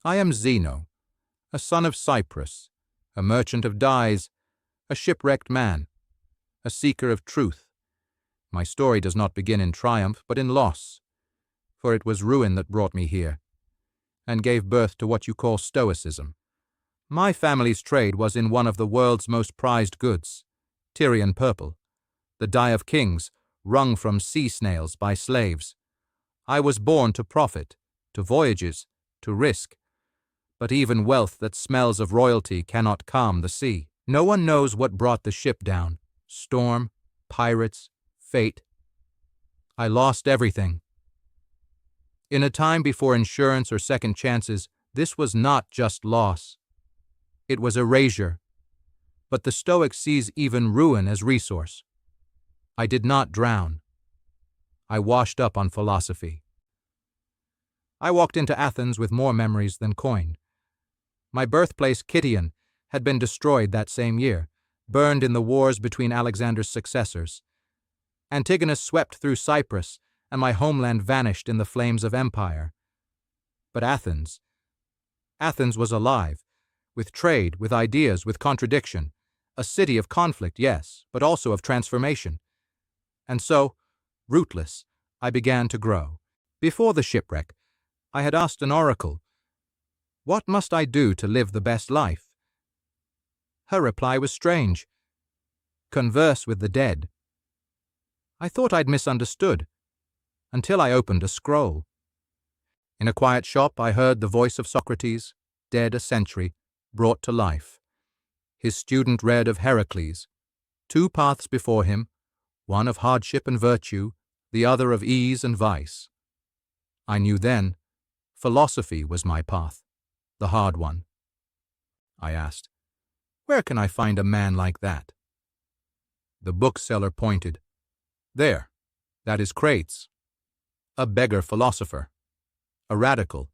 I am Zeno, a son of Cyprus, a merchant of dyes, a shipwrecked man, a seeker of truth. My story does not begin in triumph, but in loss, for it was ruin that brought me here, and gave birth to what you call Stoicism. My family's trade was in one of the world's most prized goods, Tyrian purple, the dye of kings, wrung from sea snails by slaves. I was born to profit, to voyages, to risk, but even wealth that smells of royalty cannot calm the sea. No one knows what brought the ship down. Storm, pirates, fate. I lost everything. In a time before insurance or second chances, this was not just loss. It was erasure. But the Stoic sees even ruin as resource. I did not drown. I washed up on philosophy. I walked into Athens with more memories than coin. My birthplace, Citium, had been destroyed that same year, burned in the wars between Alexander's successors. Antigonus swept through Cyprus, and my homeland vanished in the flames of empire. But Athens was alive, with trade, with ideas, with contradiction, a city of conflict, yes, but also of transformation. And so, rootless, I began to grow. Before the shipwreck, I had asked an oracle, "What must I do to live the best life?" Her reply was strange. "Converse with the dead." I thought I'd misunderstood, until I opened a scroll. In a quiet shop I heard the voice of Socrates, dead a century, brought to life. His student read of Heracles, 2 paths before him, one of hardship and virtue, the other of ease and vice. I knew then, philosophy was my path, the hard one. I asked, "Where can I find a man like that?" The bookseller pointed. "There, that is Crates, a beggar philosopher, a radical,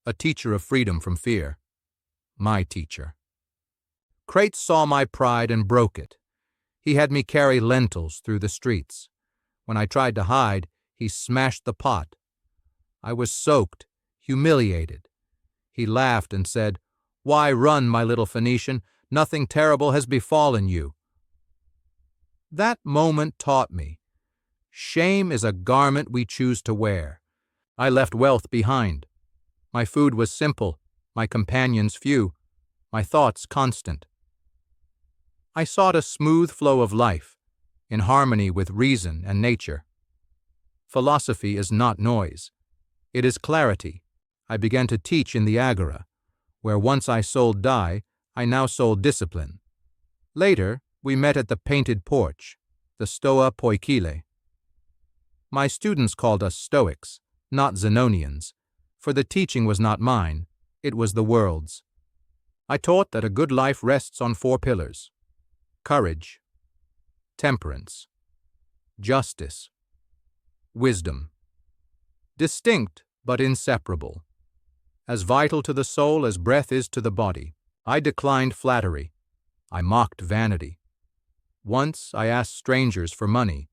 a teacher of freedom from fear, my teacher." Crates saw my pride and broke it. He had me carry lentils through the streets. When I tried to hide, he smashed the pot. I was soaked, humiliated. He laughed and said, "Why run, my little Phoenician? Nothing terrible has befallen you." That moment taught me, shame is a garment we choose to wear. I left wealth behind. My food was simple, my companions few, my thoughts constant. I sought a smooth flow of life, in harmony with reason and nature. Philosophy is not noise. It is clarity. I began to teach in the Agora, where once I sold dye, I now sold discipline. Later, we met at the Painted Porch, the Stoa Poikile. My students called us Stoics, not Zenonians, for the teaching was not mine, it was the world's. I taught that a good life rests on 4 pillars: courage, temperance, justice, wisdom. Distinct but inseparable, as vital to the soul as breath is to the body. I declined flattery. I mocked vanity. Once I asked strangers for money,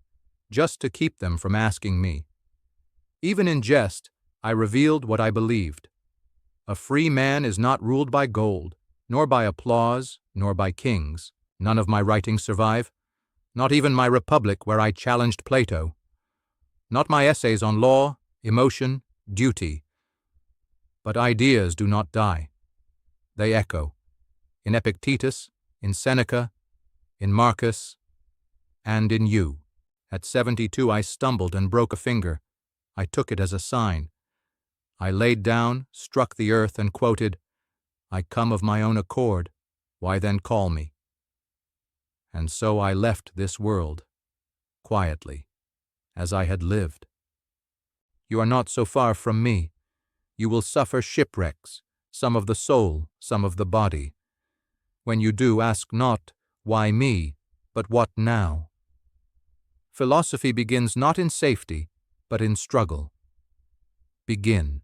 just to keep them from asking me. Even in jest, I revealed what I believed. A free man is not ruled by gold, nor by applause, nor by kings. None of my writings survive, not even my Republic where I challenged Plato. Not my essays on law, emotion, duty. But ideas do not die. They echo. In Epictetus, in Seneca, in Marcus, and in you. At 72 I stumbled and broke a finger. I took it as a sign. I laid down, struck the earth, and quoted, "I come of my own accord, why then call me?" And so I left this world, quietly, as I had lived. You are not so far from me. You will suffer shipwrecks, some of the soul, some of the body. When you do, ask not, "Why me?" but "What now?" Philosophy begins not in safety, but in struggle. Begin.